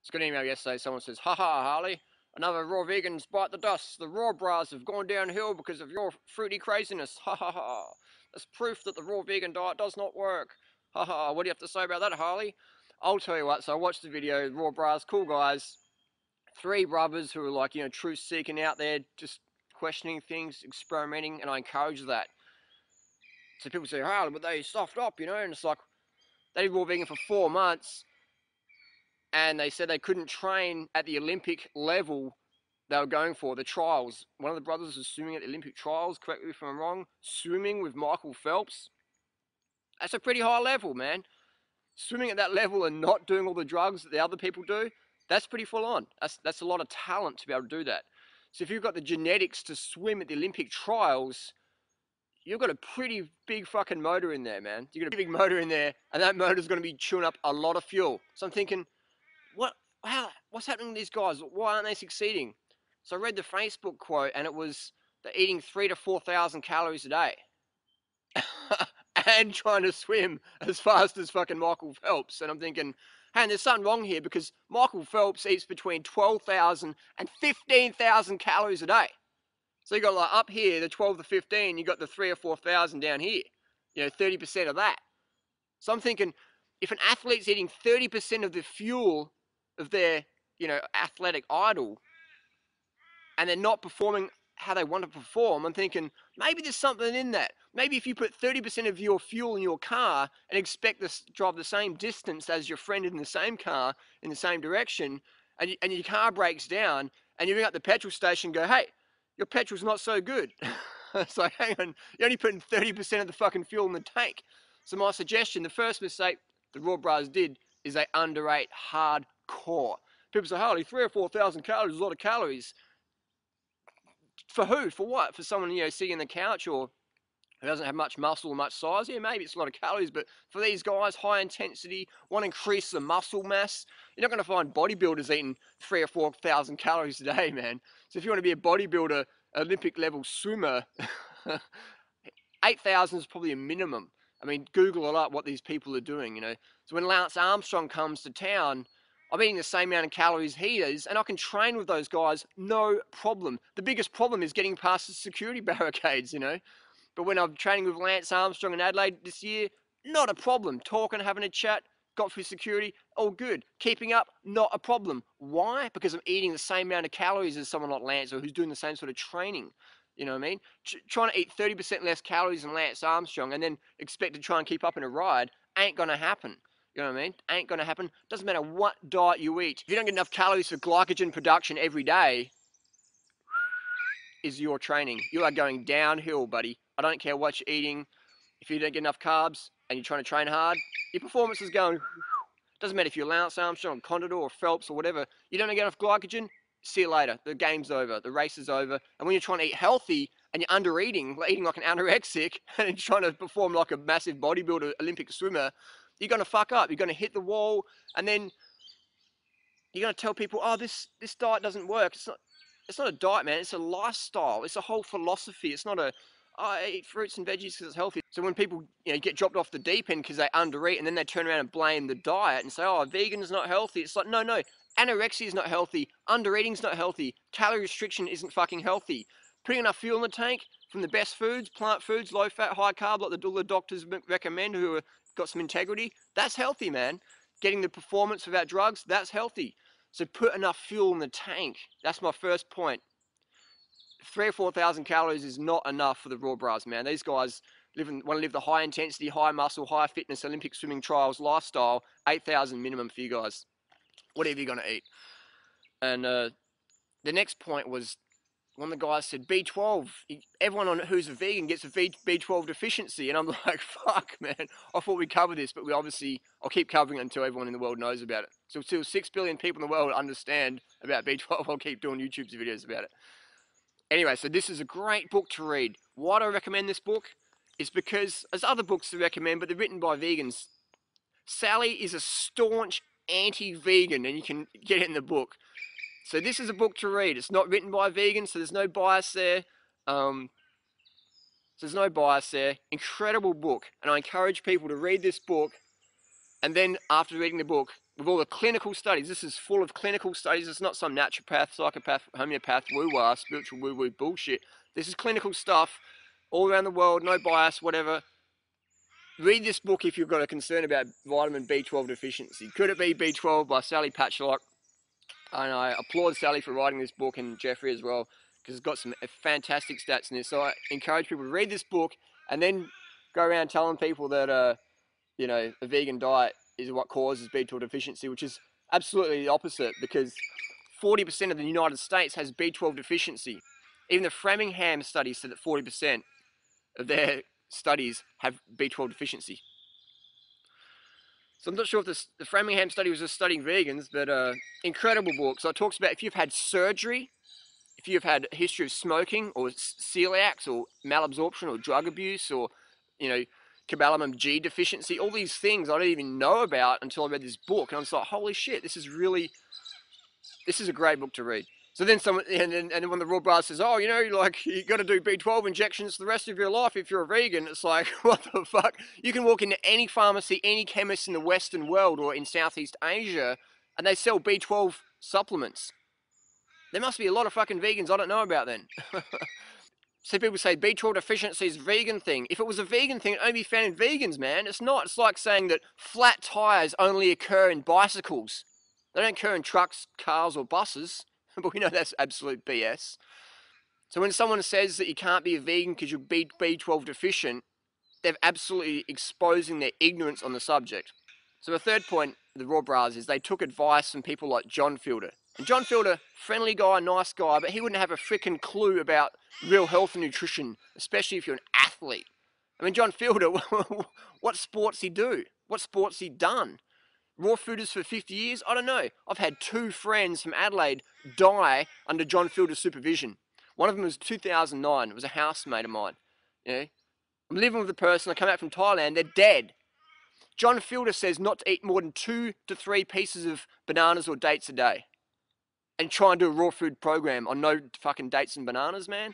It's got an email yesterday. Someone says, "Haha, Harley, another raw vegans bite the dust. The raw bras have gone downhill because of your fruity craziness. Ha ha ha. That's proof that the raw vegan diet does not work. Ha ha. What do you have to say about that, Harley?" I'll tell you what. So I watched the video. Raw bras, cool guys. Three brothers who are like, truth seeking out there, just questioning things, experimenting, and I encourage that. So people say, "Harley, but they soft up, and it's like they did raw vegan for 4 months. And they said they couldn't train at the Olympic level they were going for, the trials. One of the brothers was swimming at the Olympic trials, correct me if I'm wrong, swimming with Michael Phelps. That's a pretty high level, man. Swimming at that level and not doing all the drugs that the other people do, that's pretty full on. That's a lot of talent to be able to do that. So if you've got the genetics to swim at the Olympic trials, you've got a pretty big fucking motor in there, man. You've got a big motor in there, and that motor's going to be chewing up a lot of fuel. So I'm thinking, what's happening to these guys? Why aren't they succeeding? So I read the Facebook quote, and it was they're eating 3,000 to 4,000 calories a day and trying to swim as fast as fucking Michael Phelps. And I'm thinking, hey, there's something wrong here, because Michael Phelps eats between 12,000 and 15,000 calories a day. So you got like up here, the 12 to 15, you got the 3,000 or 4,000 down here. 30% of that. So I'm thinking, if an athlete's eating 30% of the fuel of their, athletic idol, and they're not performing how they want to perform, I'm thinking, maybe there's something in that. Maybe if you put 30% of your fuel in your car and expect to drive the same distance as your friend in the same car, in the same direction, and your car breaks down, and you ring up the petrol station and go, hey, your petrol's not so good. It's like, hang on, you're only putting 30% of the fucking fuel in the tank. So my suggestion, the first mistake the Raw Bros did, is they underate hardcore. People say, Harley, 3,000 or 4,000 calories is a lot of calories. For who? For what? For someone, sitting on the couch or who doesn't have much muscle or much size? Yeah, maybe it's a lot of calories, but for these guys, high intensity, want to increase the muscle mass, you're not going to find bodybuilders eating 3,000 or 4,000 calories a day, man. So if you want to be a bodybuilder, Olympic level swimmer, 8,000 is probably a minimum. I mean, Google it up what these people are doing, So when Lance Armstrong comes to town, I'm eating the same amount of calories he is, and I can train with those guys, no problem. The biggest problem is getting past the security barricades, But when I'm training with Lance Armstrong in Adelaide this year, not a problem. Talking, having a chat, got through security, all good. Keeping up, not a problem. Why? Because I'm eating the same amount of calories as someone like Lance, or who's doing the same sort of training. You know what I mean? Trying to eat 30% less calories than Lance Armstrong and then expect to try and keep up in a ride ain't going to happen. You know what I mean? Ain't going to happen. Doesn't matter what diet you eat. If you don't get enough calories for glycogen production every day, is your training. You are going downhill, buddy. I don't care what you're eating. If you don't get enough carbs and you're trying to train hard, your performance is going. Doesn't matter if you're Lance Armstrong, Condor, or Phelps, or whatever. You don't get enough glycogen, see you later. The game's over. The race is over. And when you're trying to eat healthy and you're under eating like an anorexic, and you're trying to perform like a massive bodybuilder, Olympic swimmer, you're going to fuck up. You're going to hit the wall, and then you're going to tell people, oh, this diet doesn't work. It's not a diet, man. It's a lifestyle. It's a whole philosophy. It's not I eat fruits and veggies because it's healthy. So when people get dropped off the deep end because they undereat, and then they turn around and blame the diet and say, oh, vegan's not healthy. It's like, no. Anorexia is not healthy. Undereating's not healthy. Calorie restriction isn't fucking healthy. Putting enough fuel in the tank from the best foods, plant foods, low fat, high carb, like all the doctors recommend who have got some integrity, that's healthy, man. Getting the performance without drugs, that's healthy. So put enough fuel in the tank. That's my first point. 3,000 or 4,000 calories is not enough for the Raw Bras, man. These guys want to live the high intensity, high muscle, high fitness Olympic swimming trials lifestyle. 8,000 minimum for you guys. Whatever you're going to eat. And the next point was, one of the guys said, B12. Everyone who's a vegan gets a B12 deficiency. And I'm like, fuck, man. I thought we covered this, but I'll keep covering it until everyone in the world knows about it. So until 6 billion people in the world understand about B12, I'll keep doing YouTube videos about it. Anyway, so this is a great book to read. Why do I recommend this book? It's because there's other books to recommend, but they're written by vegans. Sally is a staunch anti-vegan, and you can get it in the book. So this is a book to read. It's not written by vegans, so there's no bias there. Incredible book, and I encourage people to read this book, and then after reading the book, with all the clinical studies. This is full of clinical studies. It's not some naturopath, psychopath, homeopath, woo-wah, spiritual woo-woo bullshit. This is clinical stuff all around the world, no bias, whatever. Read this book if you've got a concern about vitamin B12 deficiency. Could it be B12 by Sally Patchlock? And I applaud Sally for writing this book, and Jeffrey as well, because it's got some fantastic stats in this. So I encourage people to read this book and then go around telling people that, you know, a vegan diet is what causes B12 deficiency, which is absolutely the opposite, because 40% of the United States has B12 deficiency. Even the Framingham study said that 40% of their studies have B12 deficiency. So I'm not sure if the Framingham study was just studying vegans, but incredible book. So it talks about if you've had surgery, if you've had a history of smoking or celiacs or malabsorption or drug abuse or, you know, cobalamin G deficiency, all these things I didn't even know about until I read this book. And I was like, holy shit, this is a great book to read. So then someone, and then when the Raw Brahs says, oh, you know, like, you got to do B12 injections the rest of your life if you're a vegan, it's like, what the fuck? You can walk into any pharmacy, any chemist in the Western world or in Southeast Asia, and they sell B12 supplements. There must be a lot of fucking vegans I don't know about then. So people say B12 deficiency is a vegan thing. If it was a vegan thing, it'd only be found in vegans, man. It's not. It's like saying that flat tires only occur in bicycles. They don't occur in trucks, cars, or buses. But we know that's absolute BS. So when someone says that you can't be a vegan because you're B12 deficient, they're absolutely exposing their ignorance on the subject. So the third point of the Raw Brahs is they took advice from people like John Fielder. And John Fielder, friendly guy, nice guy, but he wouldn't have a freaking clue about real health and nutrition, especially if you're an athlete. I mean, John Fielder, what sports he do? What sports he done? Raw fooders for 50 years? I don't know. I've had 2 friends from Adelaide die under John Fielder's supervision. One of them was 2009. It was a housemate of mine. You know, I'm living with a person. I come out from Thailand. They're dead. John Fielder says not to eat more than 2 to 3 pieces of bananas or dates a day. And try and do a raw food program on no fucking dates and bananas, man.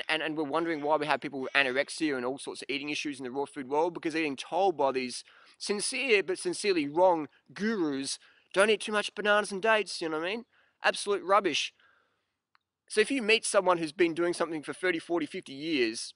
And we're wondering why we have people with anorexia and all sorts of eating issues in the raw food world, because they're getting told by these sincere but sincerely wrong gurus, don't eat too much bananas and dates, you know what I mean? Absolute rubbish. So if you meet someone who's been doing something for 30, 40, 50 years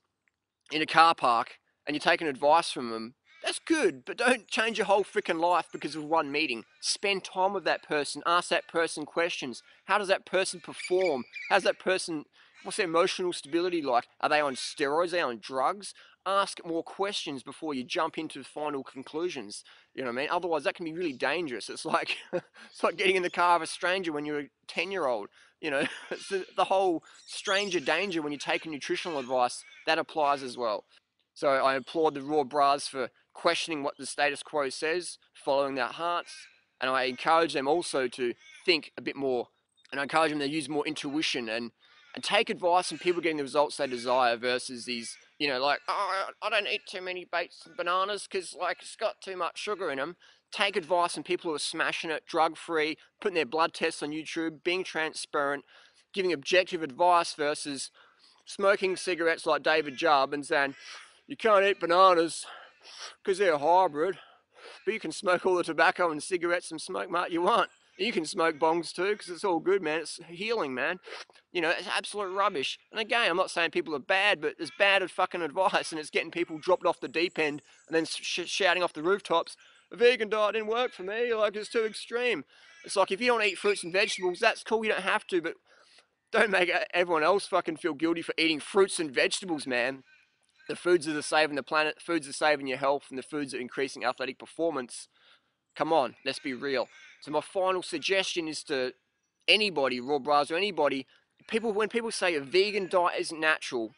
in a car park and you're taking advice from them, that's good, but don't change your whole freaking life because of one meeting. Spend time with that person, ask that person questions. How does that person perform? How's that person, what's their emotional stability like? Are they on steroids? Are they on drugs? Ask more questions before you jump into final conclusions. You know what I mean? Otherwise, that can be really dangerous. It's like it's like getting in the car of a stranger when you're a 10-year-old. You know, it's the whole stranger danger when you take nutritional advice. That applies as well. So I applaud the Raw Brahs for questioning what the status quo says, following their hearts, and I encourage them also to think a bit more, and I encourage them to use more intuition and take advice from people getting the results they desire versus these, you know, like, oh, I don't eat too many dates and bananas because, like, it's got too much sugar in them. Take advice from people who are smashing it, drug-free, putting their blood tests on YouTube, being transparent, giving objective advice versus smoking cigarettes like David Jubb and saying, you can't eat bananas because they're a hybrid, but you can smoke all the tobacco and cigarettes and smoke mate you want. You can smoke bongs too because it's all good, man. It's healing, man. You know, it's absolute rubbish. And again, I'm not saying people are bad, but it's bad at fucking advice, and it's getting people dropped off the deep end and then shouting off the rooftops, a vegan diet didn't work for me, like, it's too extreme. It's like, if you don't eat fruits and vegetables, that's cool, you don't have to, but don't make everyone else fucking feel guilty for eating fruits and vegetables, man. The foods that are saving the planet, the foods that are saving your health, and the foods that are increasing athletic performance. Come on, let's be real. So my final suggestion is to anybody, Raw Brahs or anybody, when people say a vegan diet isn't natural,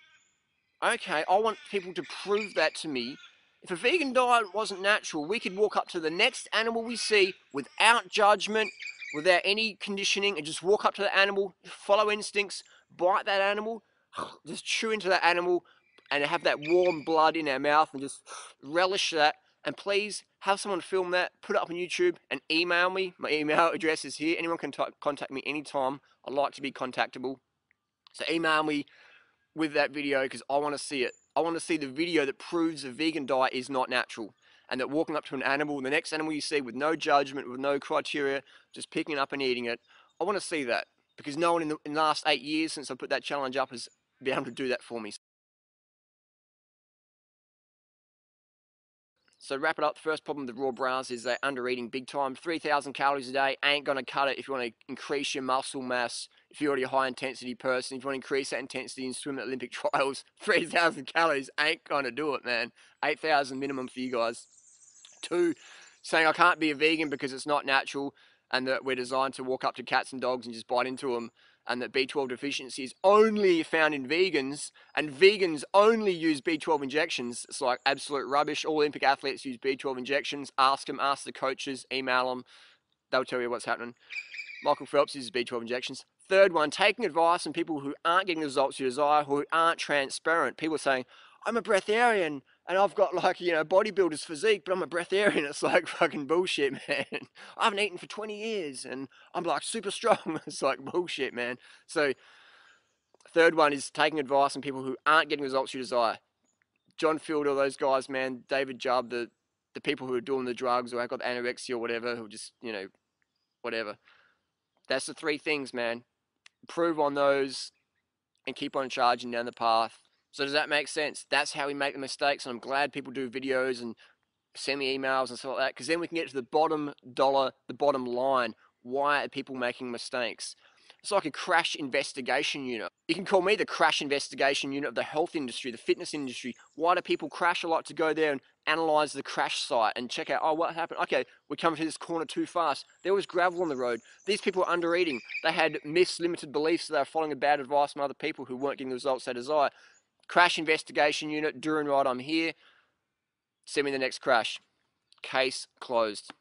okay, I want people to prove that to me. If a vegan diet wasn't natural, we could walk up to the next animal we see without judgment, without any conditioning, and just walk up to the animal, follow instincts, bite that animal, just chew into that animal, and have that warm blood in our mouth and just relish that. And please have someone film that, put it up on YouTube, and email me. My email address is here. Anyone can contact me anytime. I like to be contactable. So email me with that video because I want to see it. I want to see the video that proves a vegan diet is not natural. and that walking up to an animal, the next animal you see with no judgment, with no criteria, just picking it up and eating it. I want to see that, because no one in the last 8 years since I put that challenge up has been able to do that for me. So to wrap it up, the first problem with the raw brahs is they're under eating big time. 3,000 calories a day ain't going to cut it if you want to increase your muscle mass. If you're already a high intensity person, if you want to increase that intensity and swim at Olympic trials, 3,000 calories ain't going to do it, man. 8,000 minimum for you guys. 2, saying I can't be a vegan because it's not natural and that we're designed to walk up to cats and dogs and just bite into them, and that B12 deficiency is only found in vegans, and vegans only use B12 injections. It's like absolute rubbish. All Olympic athletes use B12 injections. Ask them, ask the coaches, email them. They'll tell you what's happening. Michael Phelps uses B12 injections. Third one, taking advice from people who aren't getting the results you desire, who aren't transparent. People are saying, I'm a breatharian and I've got like, bodybuilder's physique, but I'm a breatharian. It's like fucking bullshit, man. I haven't eaten for 20 years and I'm like super strong. It's like bullshit, man. So third one is taking advice from people who aren't getting the results you desire. John Field, all those guys, man, David Jubb, the people who are doing the drugs or have got anorexia or whatever, who just, whatever. That's the 3 things, man. Improve on those and keep on charging down the path. So does that make sense? That's how we make the mistakes, and I'm glad people do videos and send me emails and stuff like that, because then we can get to the bottom dollar, the bottom line. Why are people making mistakes? It's like a crash investigation unit. You can call me the crash investigation unit of the health industry, the fitness industry. Why do people crash? I like to go there and analyze the crash site and check out, oh, what happened? Okay, we're coming to this corner too fast. There was gravel on the road. These people were under eating. They had mislimited beliefs. So they were following bad advice from other people who weren't getting the results they desire. Crash investigation unit, Durianrider, I'm here. Send me the next crash. Case closed.